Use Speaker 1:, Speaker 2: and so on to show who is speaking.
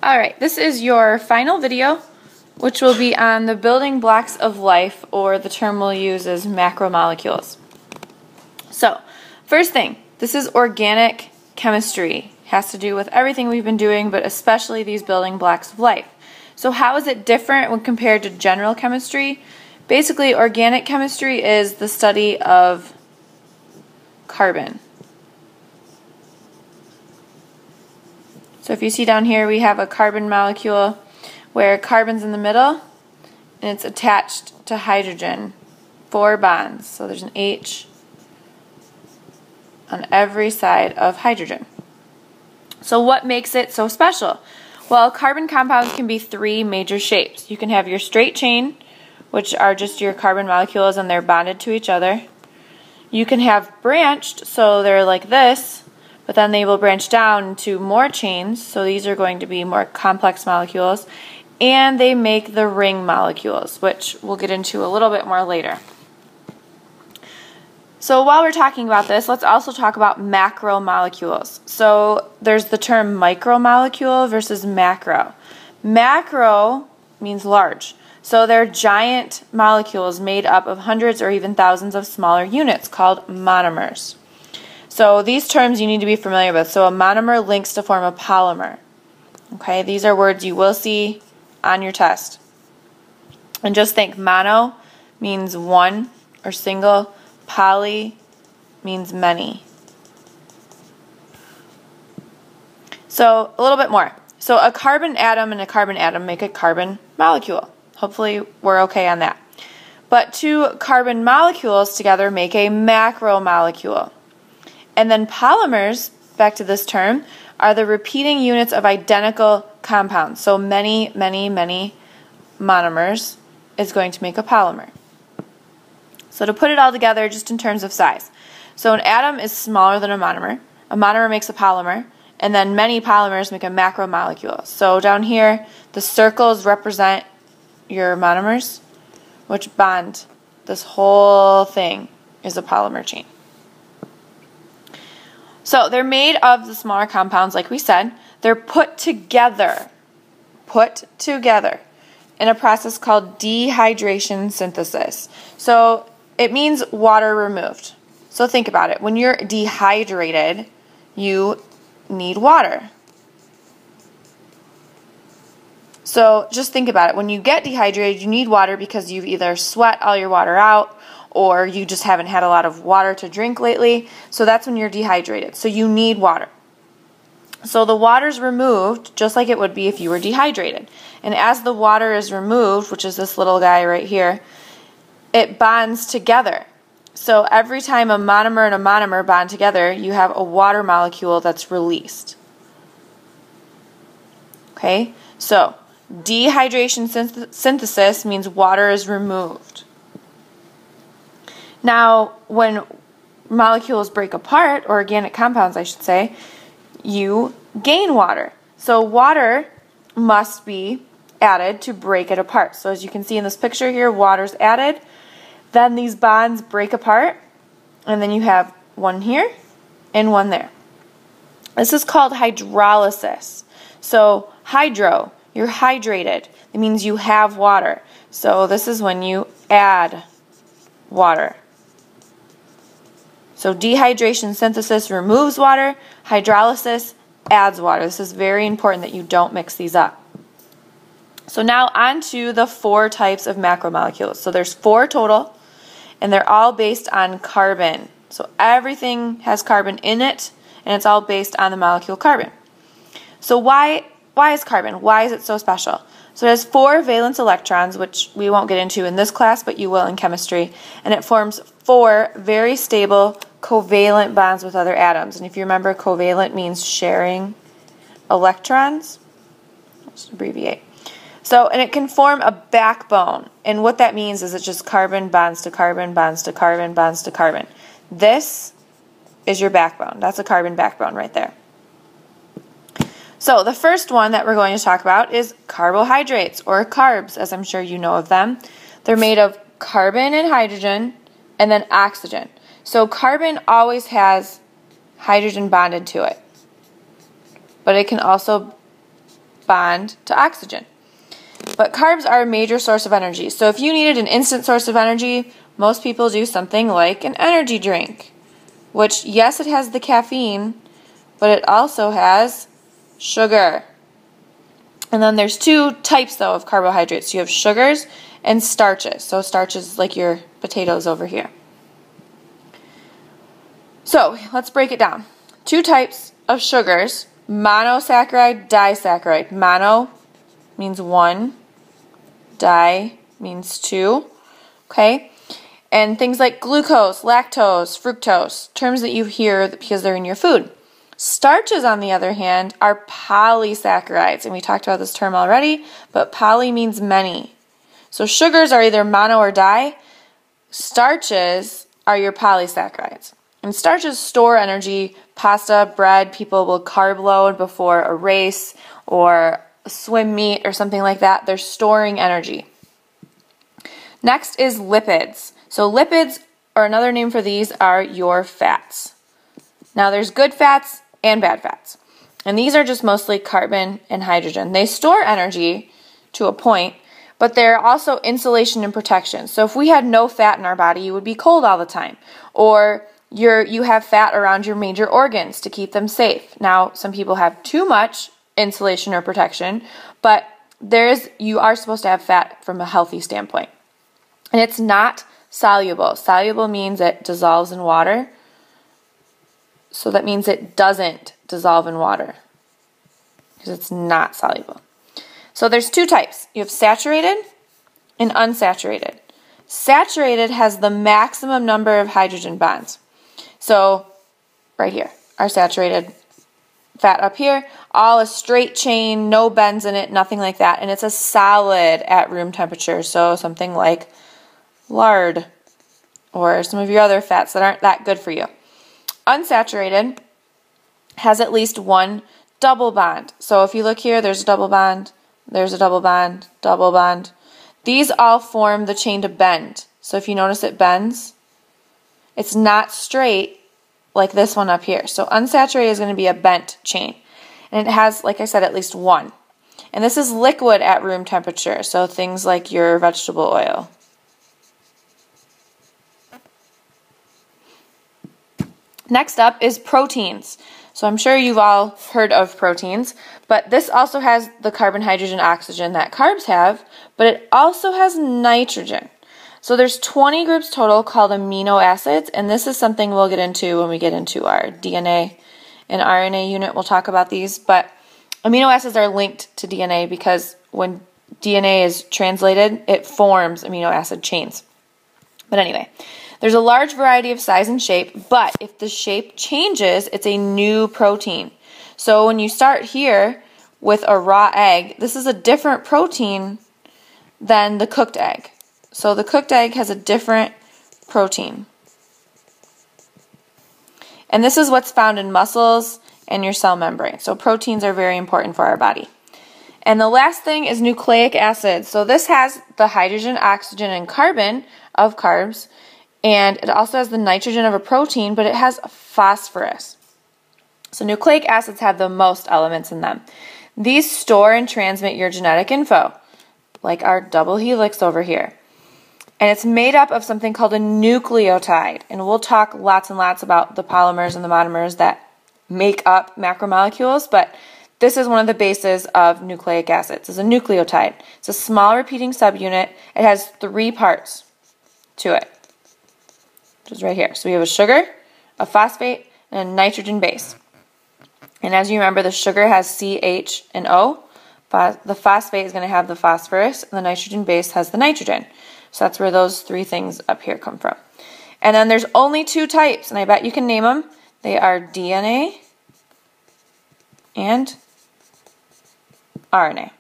Speaker 1: Alright, this is your final video, which will be on the building blocks of life, or the term we'll use is macromolecules. So, first thing, this is organic chemistry. It has to do with everything we've been doing, but especially these building blocks of life. So how is it different when compared to general chemistry? Basically, organic chemistry is the study of carbon. So if you see down here, we have a carbon molecule where carbon's in the middle and it's attached to hydrogen, 4 bonds. So there's an H on every side of hydrogen. So what makes it so special? Well, carbon compounds can be 3 major shapes. You can have your straight chain, which are just your carbon molecules and they're bonded to each other. You can have branched, so they're like this, but then they will branch down to more chains, so these are going to be more complex molecules, and they make the ring molecules, which we'll get into a little bit more later. So while we're talking about this, let's also talk about macromolecules. So there's the term micromolecule versus macro. Macro means large. So they're giant molecules made up of hundreds or even thousands of smaller units called monomers. So these terms you need to be familiar with. So a monomer links to form a polymer. Okay, these are words you will see on your test. And just think, mono means one or single, poly means many. So a little bit more. So a carbon atom and a carbon atom make a carbon molecule. Hopefully we're okay on that. But 2 carbon molecules together make a macromolecule. And then polymers, back to this term, are the repeating units of identical compounds. So many monomers is going to make a polymer. So to put it all together just in terms of size. So an atom is smaller than a monomer makes a polymer, and then many polymers make a macromolecule. So down here, the circles represent your monomers, which bond. This whole thing is a polymer chain. So they're made of the smaller compounds, like we said. They're put together in a process called dehydration synthesis. So it means water removed. So think about it. When you're dehydrated, you need water. So just think about it. When you get dehydrated, you need water because you've either sweat all your water out or you just haven't had a lot of water to drink lately. So that's when you're dehydrated. So you need water. So the water's removed just like it would be if you were dehydrated. And as the water is removed, which is this little guy right here, it bonds together. So every time a monomer and a monomer bond together, you have a water molecule that's released. Okay? So dehydration synthesis means water is removed. Now, when molecules break apart, or organic compounds I should say, you gain water. So water must be added to break it apart. So as you can see in this picture here, water's added, then these bonds break apart, and then you have one here and one there. This is called hydrolysis. So hydro, you're hydrated. It means you have water. So this is when you add water. So dehydration synthesis removes water, hydrolysis adds water. This is very important that you don't mix these up. So now on to the 4 types of macromolecules. So there's 4 total, and they're all based on carbon. So everything has carbon in it, and it's all based on the molecule carbon. So why is carbon? Why is it so special? So it has 4 valence electrons, which we won't get into in this class, but you will in chemistry, and it forms 4 very stable covalent bonds with other atoms. And if you remember, covalent means sharing electrons. Let's abbreviate. So, and it can form a backbone. And what that means is it's just carbon bonds to carbon, bonds to carbon, bonds to carbon. This is your backbone. That's a carbon backbone right there. So the first one that we're going to talk about is carbohydrates, or carbs, as I'm sure you know of them. They're made of carbon and hydrogen, and then oxygen. So carbon always has hydrogen bonded to it, but it can also bond to oxygen. But carbs are a major source of energy. So if you needed an instant source of energy, most people do something like an energy drink, which, yes, it has the caffeine, but it also has sugar. And then there's two types, though, of carbohydrates. You have sugars and starches. So starches like your potatoes over here. So let's break it down. Two types of sugars, monosaccharide, disaccharide. Mono means one, di means two, okay? And things like glucose, lactose, fructose, terms that you hear because they're in your food. Starches, on the other hand, are polysaccharides, and we talked about this term already, but poly means many. So sugars are either mono or di. Starches are your polysaccharides. And starches store energy. Pasta, bread, people will carb load before a race or a swim meet or something like that. They're storing energy. Next is lipids. So lipids, or another name for these, are your fats. Now there's good fats and bad fats. And these are just mostly carbon and hydrogen. They store energy to a point, but they're also insulation and protection. So if we had no fat in our body, you would be cold all the time. Or you have fat around your major organs to keep them safe. Now, some people have too much insulation or protection, but you are supposed to have fat from a healthy standpoint. And it's not soluble. Soluble means it dissolves in water. So that means it doesn't dissolve in water because it's not soluble. So there's two types. You have saturated and unsaturated. Saturated has the maximum number of hydrogen bonds. So right here, our saturated fat up here, all a straight chain, no bends in it, nothing like that. And it's a solid at room temperature. So something like lard or some of your other fats that aren't that good for you. Unsaturated has at least one double bond. So if you look here, there's a double bond, there's a double bond, double bond. These all form the chain to bend. So if you notice it bends, it's not straight like this one up here. So unsaturated is going to be a bent chain. And it has, like I said, at least one. And this is liquid at room temperature. So things like your vegetable oil. Next up is proteins. So I'm sure you've all heard of proteins, but this also has the carbon, hydrogen, oxygen that carbs have, but it also has nitrogen. So there's 20 groups total called amino acids, and this is something we'll get into when we get into our DNA and RNA unit. We'll talk about these, but amino acids are linked to DNA because when DNA is translated, it forms amino acid chains. But anyway, there's a large variety of size and shape, but if the shape changes, it's a new protein. So when you start here with a raw egg, this is a different protein than the cooked egg. So the cooked egg has a different protein. And this is what's found in muscles and your cell membrane. So proteins are very important for our body. And the last thing is nucleic acids. So this has the hydrogen, oxygen, and carbon of carbs. And it also has the nitrogen of a protein, but it has phosphorus. So nucleic acids have the most elements in them. These store and transmit your genetic info, like our double helix over here. And it's made up of something called a nucleotide. And we'll talk lots and lots about the polymers and the monomers that make up macromolecules, but this is one of the bases of nucleic acids. It's a nucleotide. It's a small repeating subunit. It has 3 parts to it, which is right here. So we have a sugar, a phosphate, and a nitrogen base. And as you remember, the sugar has C, H, and O. The phosphate is going to have the phosphorus, and the nitrogen base has the nitrogen. So that's where those 3 things up here come from. And then there's only 2 types, and I bet you can name them. They are DNA and RNA.